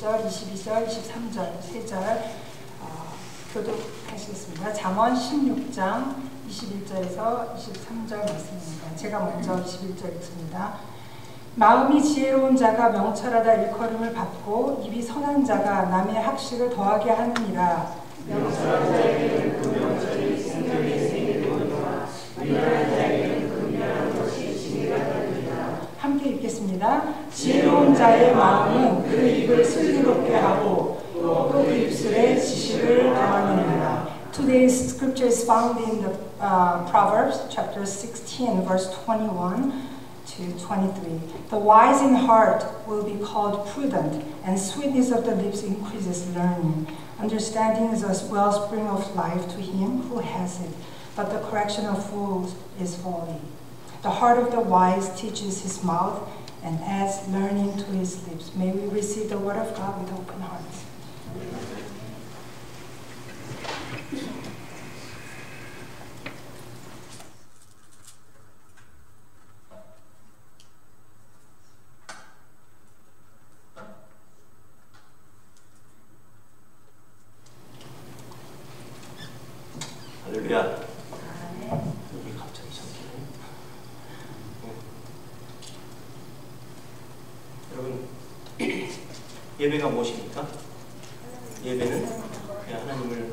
21절, 22절, 23절 3절 교독하시겠습니다. 잠언 16장 21절에서 23절 말씀입니다. 제가 먼저 21절 읽습니다. 마음이 지혜로운 자가 명철하다 일컬음을 받고 입이 선한 자가 남의 학식을 더하게 하느니라. 명철한 자에게는 그 명철이 생명의 생일이거니와 미련한 자에게는 그 미련한 것이 징계가 되느니라. 함께 읽겠습니다. 지혜로운 자의 마음은 그 입을 슬기롭게 하고 또 그 입술에 지식을 더하느니라. Today's scripture is found in the Proverbs chapter 16 verse 21 to 23. The wise in heart will be called prudent, and sweetness of the lips increases learning. Understanding is a wellspring of life to him who has it, but the correction of fools is folly. The heart of the wise teaches his mouth and adds learning to his lips. May we receive the word of God with open hearts. 할렐루야. 여기 갑자기 잠기네. 여러분, 예배가 무엇입니까? 예배는 하나님을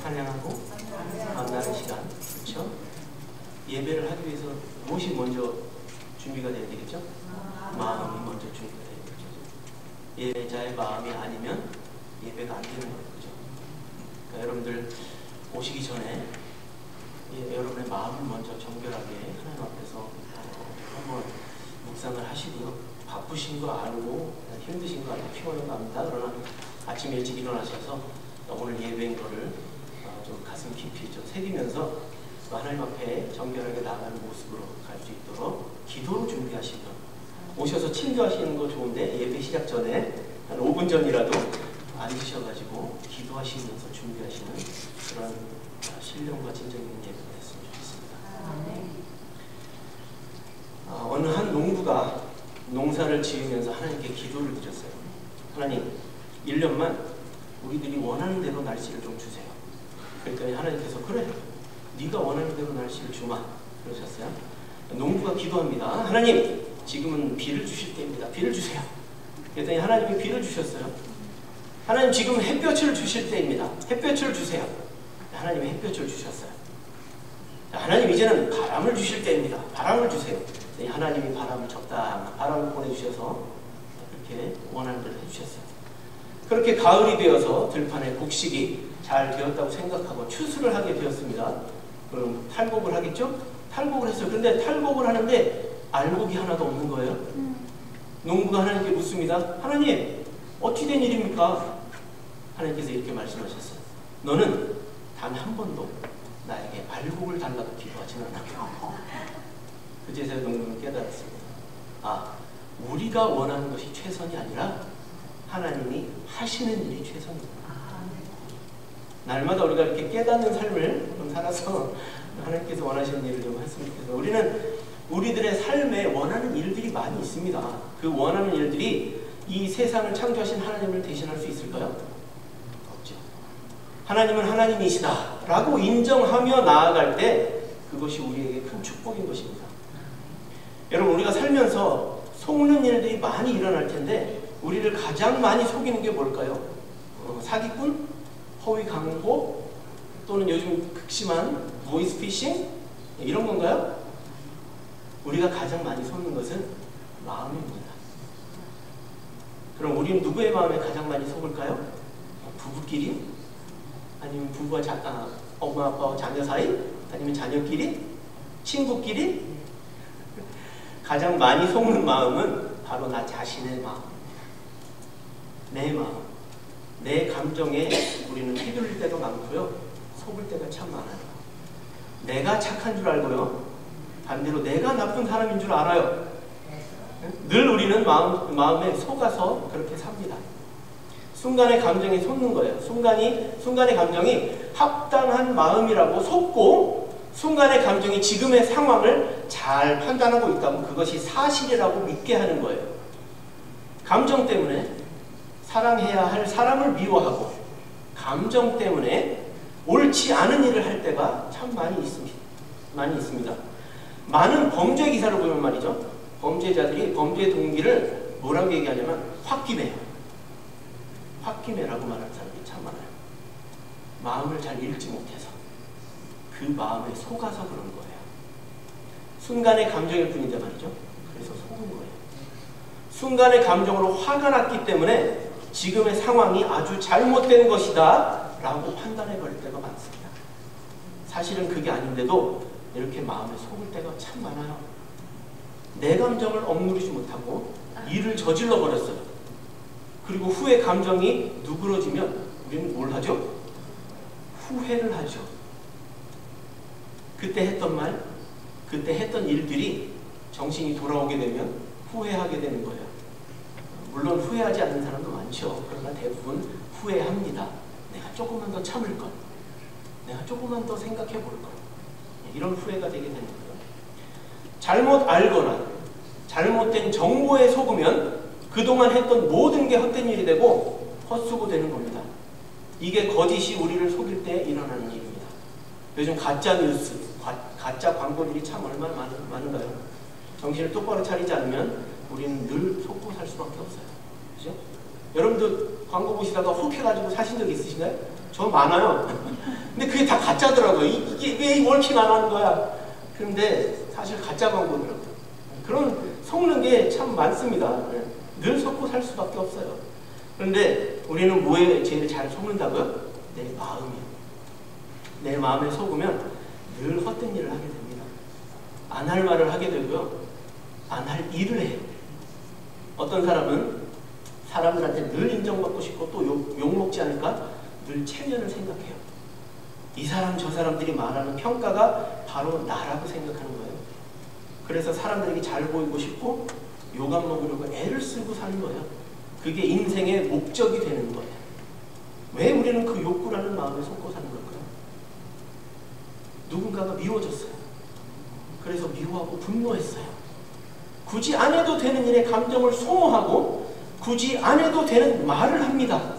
찬양하고 만나는 시간, 그렇죠? 예배를 하기 위해서 무엇이 먼저 준비가 돼야 되겠죠? 마음이 먼저 준비가 돼야 되겠죠. 예배자의 마음이 아니면 예배가 안 되는 거예요. 그러니까 여러분들 오시기 전에 여러분의 마음을 먼저 정결하게 하나님 앞에서 한번 묵상을 하시고요. 바쁘신 거 알고 힘드신 거 알고 피곤한 거 압니다. 그러나 아침 일찍 일어나셔서 오늘 예배인 거를 좀 가슴 깊이 좀 새기면서 하나님 앞에 정결하게 나가는 모습으로 갈 수 있도록 기도로 준비하시면, 오셔서 친교하시는 거 좋은데 예배 시작 전에 한 5분 전이라도 앉으셔가지고 기도하시면서 준비하시는 그런 신령과 진정 있는 예배가 됐으면 좋겠습니다. 어느 한 농부가 농사를 지으면서 하나님께 기도를 드렸어요. 하나님, 1년만 우리들이 원하는 대로 날씨를 좀 주세요. 그랬더니 하나님께서 그래, 네가 원하는 대로 날씨를 주마 그러셨어요. 농부가 기도합니다. 하나님, 지금은 비를 주실 때입니다. 비를 주세요. 그랬더니 하나님이 비를 주셨어요. 하나님, 지금 햇볕을 주실 때입니다. 햇볕을 주세요. 하나님이 햇볕을 주셨어요. 하나님, 이제는 바람을 주실 때입니다. 바람을 주세요. 하나님이 바람을 적당한 바람을 보내주셔서 그렇게 원하는 대로 해주셨어요. 그렇게 가을이 되어서 들판에 곡식이 잘 되었다고 생각하고 추수를 하게 되었습니다. 그럼 탈곡을 하겠죠? 탈곡을 했어요. 그런데 탈곡을 하는데 알곡이 하나도 없는 거예요. 농부가 하나님께 묻습니다. 하나님, 어떻게 된 일입니까? 하나님께서 이렇게 말씀하셨어요. 너는 단 한 번도 나에게 알곡을 달라고 기도하지는 않았고. 그제서야 농부는 깨달았습니다. 아, 우리가 원하는 것이 최선이 아니라 하나님이 하시는 일이 최선이구나. 날마다 우리가 이렇게 깨닫는 삶을 좀 살아서 하나님께서 원하시는 일을 좀 했으면 좋겠어요. 우리는 우리들의 삶에 원하는 일들이 많이 있습니다. 그 원하는 일들이 이 세상을 창조하신 하나님을 대신할 수 있을까요? 없죠. 하나님은 하나님이시다 라고 인정하며 나아갈 때 그것이 우리에게 큰 축복인 것입니다. 여러분, 우리가 살면서 속는 일들이 많이 일어날 텐데 우리를 가장 많이 속이는 게 뭘까요? 사기꾼? 허위 광고? 또는 요즘 극심한 보이스피싱? 이런 건가요? 우리가 가장 많이 속는 것은 마음입니다. 그럼 우리는 누구의 마음에 가장 많이 속을까요? 부부끼리? 아니면 부부와 엄마 아빠와 자녀 사이? 아니면 자녀끼리? 친구끼리? 가장 많이 속는 마음은 바로 나 자신의 마음, 내 마음, 내 감정에 우리는 휘둘릴 때가 많고요, 속을 때가 참 많아요. 내가 착한 줄 알고요, 반대로 내가 나쁜 사람인 줄 알아요. 늘 우리는 마음에 속아서 그렇게 삽니다. 순간의 감정에 속는 거예요. 순간의 감정이 합당한 마음이라고 속고, 순간의 감정이 지금의 상황을 잘 판단하고 있다고 그것이 사실이라고 믿게 하는 거예요. 감정 때문에 사랑해야 할 사람을 미워하고 감정 때문에 옳지 않은 일을 할 때가 참 많이 있습니다. 많은 범죄 기사를 보면 말이죠. 범죄자들이 범죄 동기를 뭐라고 얘기하냐면 홧김에요. 홧김에라고 말하는 사람들이 참 많아요. 마음을 잘 읽지 못해서 그 마음에 속아서 그런 거예요. 순간의 감정일 뿐인데 말이죠. 그래서 속은 거예요. 순간의 감정으로 화가 났기 때문에 지금의 상황이 아주 잘못된 것이다 라고 판단해 버릴 때가 많습니다. 사실은 그게 아닌데도 이렇게 마음에 속을 때가 참 많아요. 내 감정을 억누르지 못하고 일을 저질러 버렸어요. 그리고 후에 감정이 누그러지면 우리는 뭘 하죠? 후회를 하죠. 그때 했던 말, 그때 했던 일들이 정신이 돌아오게 되면 후회하게 되는 거예요. 물론 후회하지 않는 사람도 많죠. 그러나 대부분 후회합니다. 내가 조금만 더 참을 걸. 내가 조금만 더 생각해 볼 걸. 이런 후회가 되게 되는 거예요. 잘못 알거나 잘못된 정보에 속으면 그동안 했던 모든 게 헛된 일이 되고 헛수고 되는 겁니다. 이게 거짓이 우리를 속일 때 일어나는 일입니다. 요즘 가짜 뉴스, 가짜 광고들이 참 얼마나 많은가요? 정신을 똑바로 차리지 않으면 우리는 늘 속고 살 수밖에 없어요. 그죠? 여러분도 광고 보시다가 혹해가지고 사신 적 있으신가요? 저 많아요. 근데 그게 다 가짜더라고요. 이게 왜 월킹 안 하는 거야? 그런데 사실 가짜 광고더라고요. 그런 속는 게 참 많습니다. 늘 속고 살 수밖에 없어요. 그런데 우리는 뭐에 제일 잘 속는다고요? 내 마음이요. 내 마음에 속으면 늘 헛된 일을 하게 됩니다. 안 할 말을 하게 되고요. 안 할 일을 해요. 어떤 사람은 사람들한테 늘 인정받고 싶고 또 욕먹지 않을까? 늘 체면을 생각해요. 이 사람 저 사람들이 말하는 평가가 바로 나라고 생각하는 거예요. 그래서 사람들에게 잘 보이고 싶고 욕 안 먹으려고 애를 쓰고 사는 거예요. 그게 인생의 목적이 되는 거예요. 왜 우리는 그 욕구라는 마음에 속고 사는 걸까요? 누군가가 미워졌어요. 그래서 미워하고 분노했어요. 굳이 안 해도 되는 일에 감정을 소모하고 굳이 안 해도 되는 말을 합니다.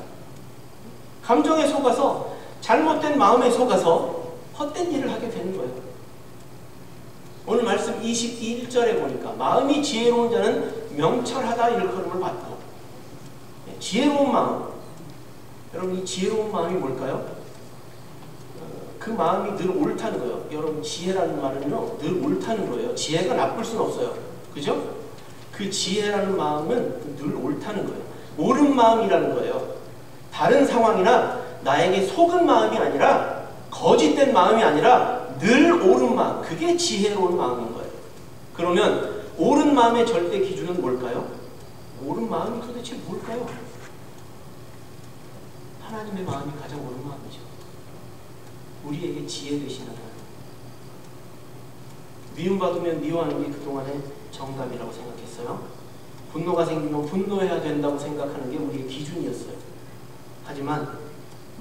감정에 속아서 잘못된 마음에 속아서 헛된 일을 하게 되는 거예요. 오늘 말씀 21절에 보니까 마음이 지혜로운 자는 명철하다 일컬음을 받고 지혜로운 마음. 여러분 이 지혜로운 마음이 뭘까요? 그 마음이 늘 옳다는 거예요. 여러분 지혜라는 말은요 늘 옳다는 거예요. 지혜가 나쁠 수는 없어요. 그죠? 그 지혜라는 마음은 늘 옳다는 거예요. 옳은 마음이라는 거예요. 다른 상황이나 나에게 속은 마음이 아니라 거짓된 마음이 아니라 늘 옳은 마음. 그게 지혜로운 마음인 거예요. 그러면 옳은 마음의 절대 기준은 뭘까요? 옳은 마음이 도대체 뭘까요? 하나님의 마음이 가장 옳은 마음이죠. 우리에게 지혜 되시는 하나님. 미움받으면 미워하는 게 그동안의 정답이라고 생각했어요. 분노가 생기면 분노해야 된다고 생각하는 게 우리의 기준이었어요. 하지만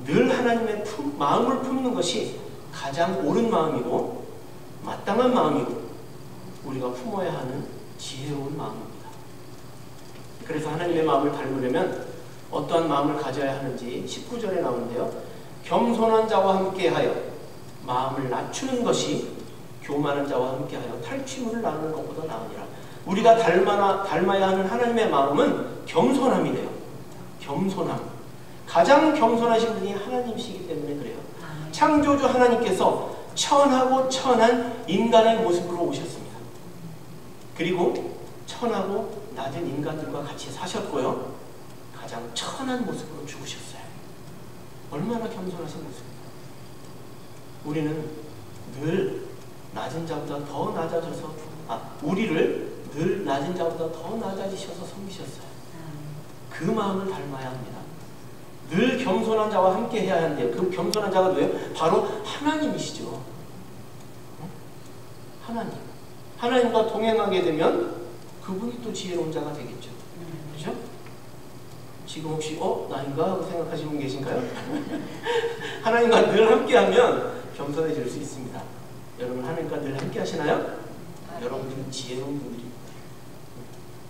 늘 하나님의 마음을 품는 것이 가장 옳은 마음이고 마땅한 마음이고 우리가 품어야 하는 지혜로운 마음입니다. 그래서 하나님의 마음을 닮으려면 어떠한 마음을 가져야 하는지 19절에 나오는데요. 겸손한 자와 함께하여 마음을 낮추는 것이 교만한 자와 함께하여 탈취물을 나누는 것보다 나으니라. 우리가 닮아야 하는 하나님의 마음은 겸손함이래요. 겸손함. 가장 겸손하신 분이 하나님이시기 때문에 그래요. 창조주 하나님께서 천하고 천한 인간의 모습으로 오셨습니다. 그리고 천하고 낮은 인간들과 같이 사셨고요. 가장 천한 모습으로 죽으셨어요. 얼마나 겸손하신 모습입니다. 우리는 늘 낮은 자보다 더 낮아져서 우리를 늘 낮은 자보다 더 낮아지셔서 섬기셨어요. 그 마음을 닮아야 합니다. 늘 겸손한 자와 함께 해야 하는데 그 겸손한 자가 누구예요? 바로 하나님이시죠. 하나님. 하나님과 동행하게 되면 그분이 또 지혜로운 자가 되겠죠. 그렇죠? 지금 혹시 나인가 하고 생각하시는 분 계신가요? 하나님과 늘 함께하면 겸손해질 수 있습니다. 여러분 하나님과 늘 함께 하시나요? 여러분들은 지혜로운 분들입니다.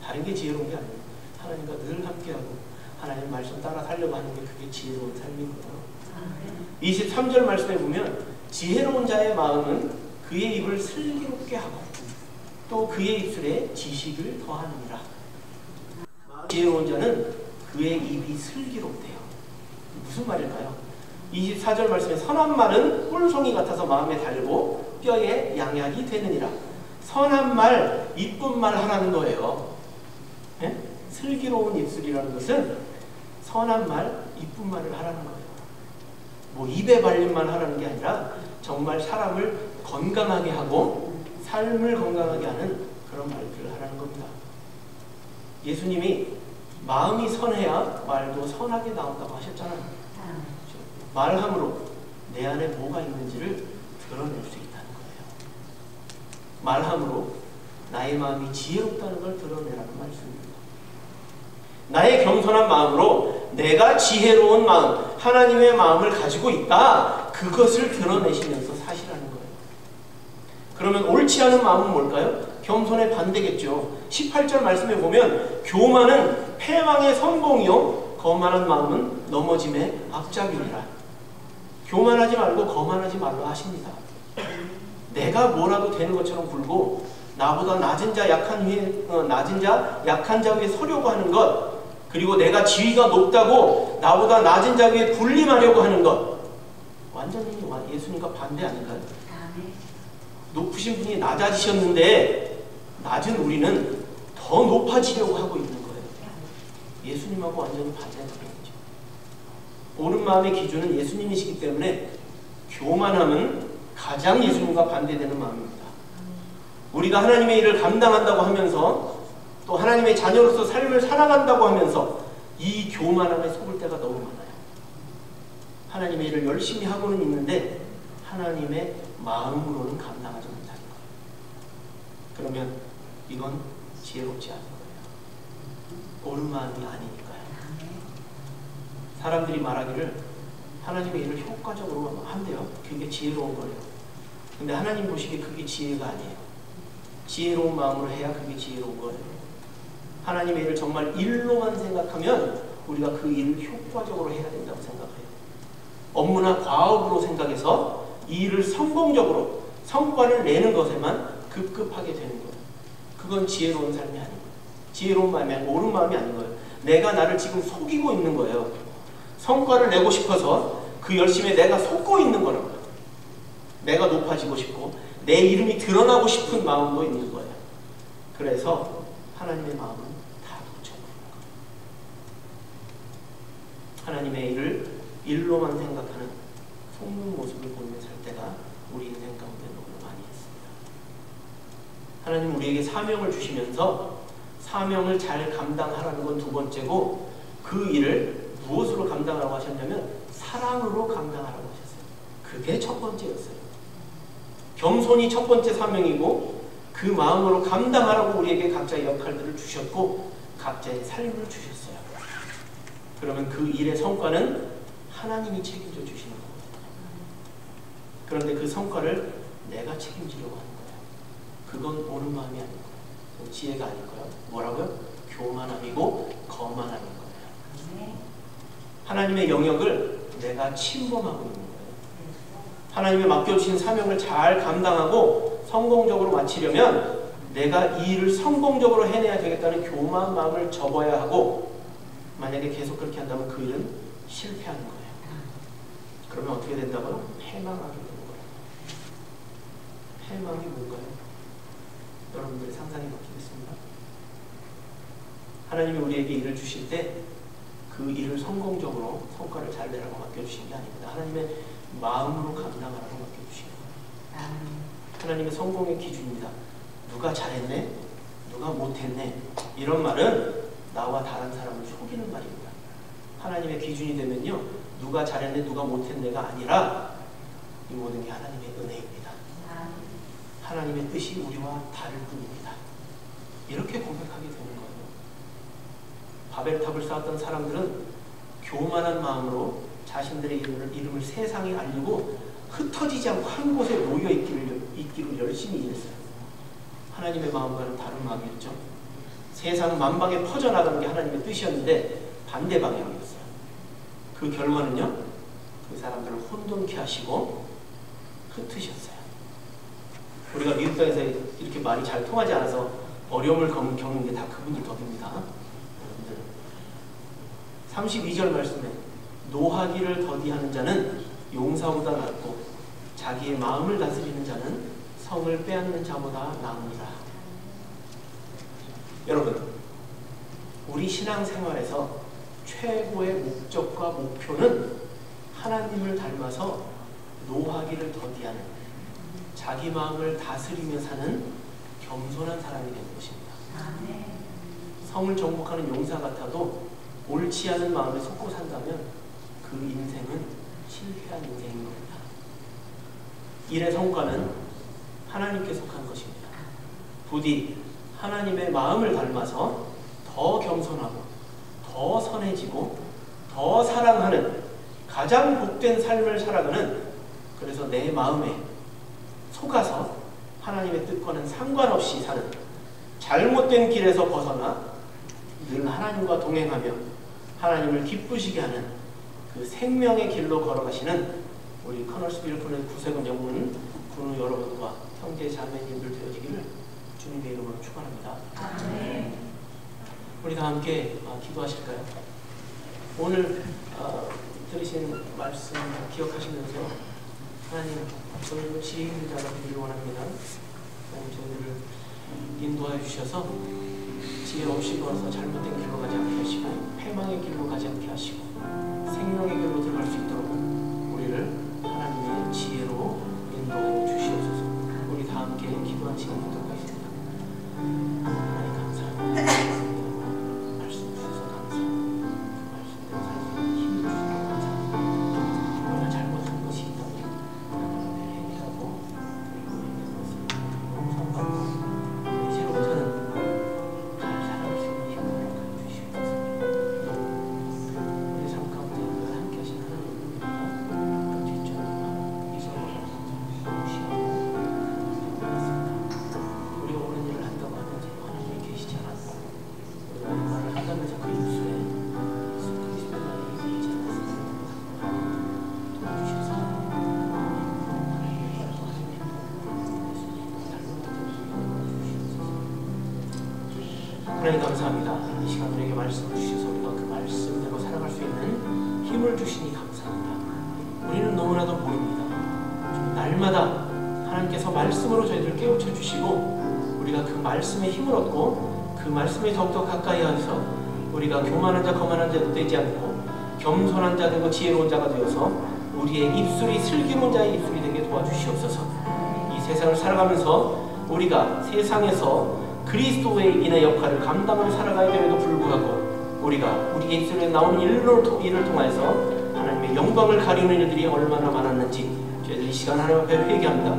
다른 게 지혜로운 게 아니에요. 하나님과 늘 함께하고 하나님 말씀 따라 살려고 하는 게 그게 지혜로운 삶이거든요. 23절 말씀에 보면 지혜로운 자의 마음은 그의 입을 슬기롭게 하고 또 그의 입술에 지식을 더하느니라. 지혜로운 자는 그의 입이 슬기롭대요. 무슨 말일까요? 24절 말씀에 선한 말은 꿀송이 같아서 마음에 달고 뼈에 양약이 되느니라. 선한 말, 이쁜 말 하라는 거예요. 네? 슬기로운 입술이라는 것은 선한 말, 이쁜 말을 하라는 거예요. 뭐 입에 발림만 하라는 게 아니라 정말 사람을 건강하게 하고 삶을 건강하게 하는 그런 말들을 하라는 겁니다. 예수님이 마음이 선해야 말도 선하게 나온다고 하셨잖아요. 말함으로 내 안에 뭐가 있는지를 드러낼 수 있다는 거예요. 말함으로 나의 마음이 지혜롭다는 걸 드러내라는 말씀입니다. 나의 겸손한 마음으로 내가 지혜로운 마음, 하나님의 마음을 가지고 있다. 그것을 드러내시면서 사시라는 거예요. 그러면 옳지 않은 마음은 뭘까요? 겸손의 반대겠죠. 18절 말씀에 보면 교만은 패망의 선봉이요 거만한 마음은 넘어짐의 앞잡이니라. 교만하지 말고 거만하지 말라 하십니다. 내가 뭐라도 되는 것처럼 굴고 나보다 낮은 자 약한 자 위에 서려고 하는 것, 그리고 내가 지위가 높다고 나보다 낮은 자 위에 군림하려고 하는 것, 완전히 예수님과 반대 아닌가요? 높으신 분이 낮아지셨는데 낮은 우리는 더 높아지려고 하고 있는 거예요. 예수님하고 완전히 반대는 거죠. 옳은 마음의 기준은 예수님이시기 때문에 교만함은 가장 예수님과 반대되는 마음입니다. 우리가 하나님의 일을 감당한다고 하면서 또 하나님의 자녀로서 삶을 살아간다고 하면서 이 교만함에 속을 때가 너무 많아요. 하나님의 일을 열심히 하고는 있는데 하나님의 마음으로는 감당하지 못하는 거예요. 그러면 이건 지혜롭지 않은 거예요. 옳은 마음이 아니니까요. 사람들이 말하기를 하나님의 일을 효과적으로 한대요. 그게 지혜로운 거예요. 근데 하나님 보시기에 그게 지혜가 아니에요. 지혜로운 마음으로 해야 그게 지혜로운 거예요. 하나님의 일을 정말 일로만 생각하면 우리가 그 일을 효과적으로 해야 된다고 생각해요. 업무나 과업으로 생각해서 이 일을 성공적으로 성과를 내는 것에만 급급하게 되는 거예요. 그건 지혜로운 삶이 아닌 거예요. 지혜로운 마음이 아니고 옳은 마음이 아닌 거예요. 내가 나를 지금 속이고 있는 거예요. 성과를 내고 싶어서 그 열심에 내가 속고 있는 거라고요. 내가 높아지고 싶고 내 이름이 드러나고 싶은 마음도 있는 거예요. 그래서 하나님의 마음은 다 놓쳐버리는 거예요. 하나님의 일을 일로만 생각하는 속는 모습을 보이며 살 때가 우리 인생 가운데 너무 많이 있습니다. 하나님 우리에게 사명을 주시면서 사명을 잘 감당하라는 건 두 번째고, 그 일을 무엇으로 감당하라고 하셨냐면 사랑으로 감당하라고 하셨어요. 그게 첫 번째였어요. 겸손이 첫 번째 사명이고 그 마음으로 감당하라고 우리에게 각자의 역할들을 주셨고 각자의 삶을 주셨어요. 그러면 그 일의 성과는 하나님이 책임져 주시는 거거든요. 그런데 그 성과를 내가 책임지려고 하는 거예요. 그건 옳은 마음이 아닌 거예요. 지혜가 아닐 거예요. 뭐라고요? 교만함이고 거만함인 거예요. 하나님의 영역을 내가 침범하고 있는 거예요. 하나님이 맡겨주신 사명을 잘 감당하고 성공적으로 마치려면 내가 이 일을 성공적으로 해내야 되겠다는 교만한 마음을 접어야 하고, 만약에 계속 그렇게 한다면 그 일은 실패하는 거예요. 그러면 어떻게 된다고요? 패망하게 되는 거예요. 패망이 뭔가요? 여러분들의 상상이 바뀌겠습니다. 하나님이 우리에게 일을 주실 때 그 일을 성공적으로 성과를 잘 내라고 맡겨주신 게 아닙니다. 하나님의 마음으로 감당하라고 맡겨주신 거예요. 하나님의 성공의 기준입니다. 누가 잘했네? 누가 못했네? 이런 말은 나와 다른 사람을 속이는 말입니다. 하나님의 기준이 되면요, 누가 잘했네, 누가 못했네가 아니라 이 모든 게 하나님의 은혜입니다. 하나님의 뜻이 우리와 다를 뿐입니다. 이렇게 고백하게 되는 거예요. 바벨탑을 쌓았던 사람들은 교만한 마음으로 자신들의 이름을 세상에 알리고 흩어지지 않고 한 곳에 모여 있기를 열심히 일했어요. 하나님의 마음과는 다른 마음이었죠. 세상 만방에 퍼져나가는 게 하나님의 뜻이었는데 반대 방향이었어요. 그 결과는요, 그 사람들을 혼돈케 하시고 흩으셨어요. 우리가 미국 땅에서 이렇게 말이 잘 통하지 않아서 어려움을 겪는 게 다 그분들 덕입니다. 여러분들 32절 말씀에 노하기를 더디하는 자는 용사보다 낫고 자기의 마음을 다스리는 자는 성을 빼앗는 자보다 나으니라. 여러분, 우리 신앙생활에서 최고의 목적과 목표는 하나님을 닮아서 노하기를 더디하는, 자기 마음을 다스리며 사는 겸손한 사람이 되는 것입니다. 성을 정복하는 용사 같아도 옳지 않은 마음에 속고 산다면 그 인생은 실패한 인생인 겁니다. 일의 성과는 하나님께 속한 것입니다. 부디 하나님의 마음을 닮아서 더 겸손하고 더 선해지고 더 사랑하는 가장 복된 삶을 살아가는, 그래서 내 마음에 속아서 하나님의 뜻과는 상관없이 사는, 잘못된 길에서 벗어나 늘 하나님과 동행하며 하나님을 기쁘시게 하는 그 생명의 길로 걸어가시는 우리 커널스빌 군의 구세군 영문 군우 여러분과 형제 자매님들 되어지기를 주님의 이름으로 축원합니다. 아멘. 우리 다 함께 기도하실까요? 오늘 들으신 말씀 기억하시면서 하나님, 저희를 지혜있는 자가 되기를 원합니다. 저희를 인도하여 주셔서 지혜 없이 걸어서 잘못된 길로 가지 않게 하시고 패망의 길로 가지 않게 하시고 생명의 길로 들어갈 수 있도록 우리를 하나님의 지혜로 인도하여 주시옵소서. 우리 다 함께 기도하는 시간 갖도록 하겠습니다. 하나님 감사합니다. 말씀 주셔서 감사합니다. 말씀대로 살 수 있는 힘을 주셔서 감사합니다. 우리가 잘못한 것이 있다면 회개하고 그리고 있는 것을 용서받고 이제부터는 잘 살아갈 수 있는 힘을 주시옵소서. 우리 삶 가운데 함께 하신 하나님입니다. 뒷전하고 이전으로 무시하고 우리가 옳은 일을 한다고 하면서 하나님이 계시지 않았고 우리가 옳은 말을 한다면서 그 입술에 예수 그리스도의 말이 있지 않았습니다. 도와주셔서 하나님의 말을 하나님의 하나님 감사합니다. 이 시간 우리에게 말씀을 주셔서 우리가 그 말씀대로 살아갈 수 있는 힘을 주시니 감사합니다. 우리는 너무나도 모릅니다. 날마다 하나님께서 말씀으로 저희들을 깨우쳐 주시고 우리가 그 말씀에 힘을 얻고 그 말씀에 더욱더 가까이 하셔서 우리가 교만한 자 거만한 자 되지 않고 겸손한 자 되고 지혜로운 자가 되어서 우리의 입술이 슬기로운 자의 입술이 되게 도와주시옵소서. 이 세상을 살아가면서 우리가 세상에서 그리스도인의 역할을 감당하며 살아가야 됨에도 불구하고 우리가 우리의 입술에 나오는 일을 통해서 하나님의 영광을 가리는 일들이 얼마나 많았는지 저희들 이 시간 하나님 앞에 회개합니다.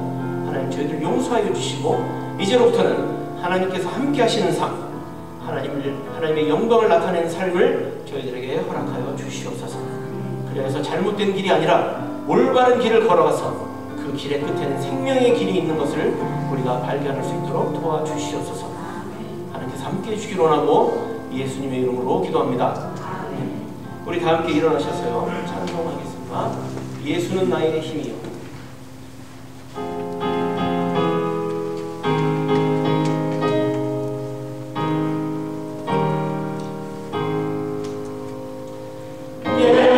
하나님 저희들 용서하여 주시고 이제로부터는 하나님께서 함께 하시는 삶, 하나님의 영광을 나타내는 삶을 저희들에게 허락하여 주시옵소서. 그래서 잘못된 길이 아니라 올바른 길을 걸어가서 그 길의 끝에는 생명의 길이 있는 것을 우리가 발견할 수 있도록 도와주시옵소서. 하나님께서 함께 해주시기 원하고 예수님의 이름으로 기도합니다. 우리 다 함께 일어나셔서요 찬송하겠습니다. 예수는 나의 힘이요. Yeah.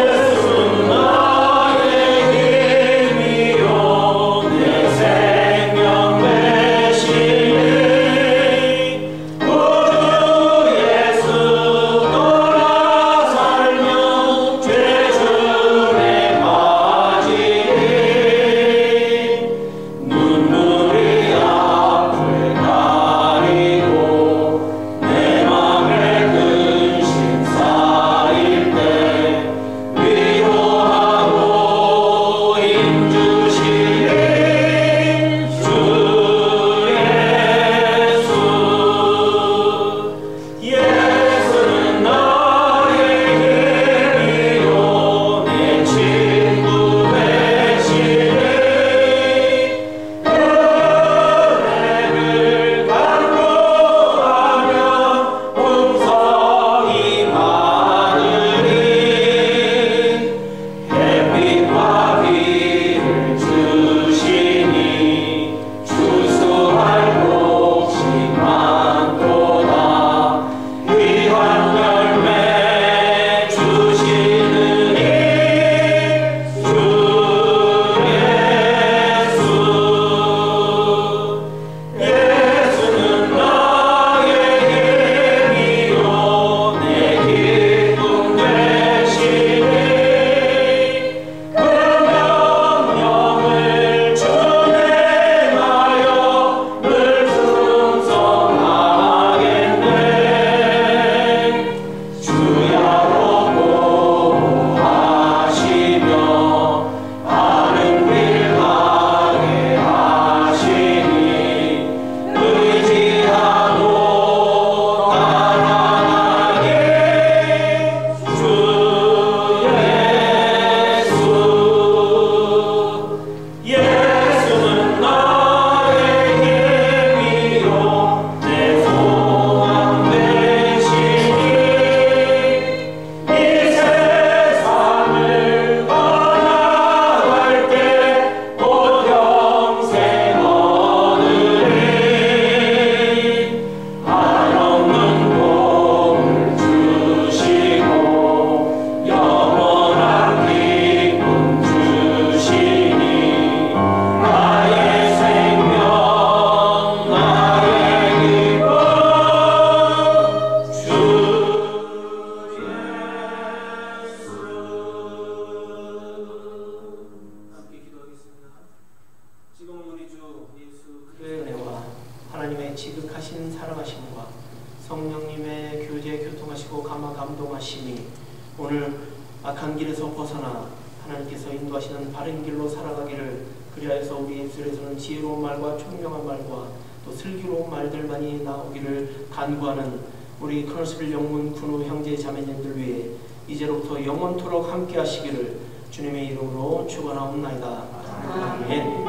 오늘 악한 길에서 벗어나 하나님께서 인도하시는 바른 길로 살아가기를, 그리하여서 우리 입술에서는 지혜로운 말과 총명한 말과 또 슬기로운 말들만이 나오기를 간구하는 우리 커널스빌 영문 군우 형제 자매님들 위해 이제로부터 영원토록 함께 하시기를 주님의 이름으로 축원하옵나이다. 아멘.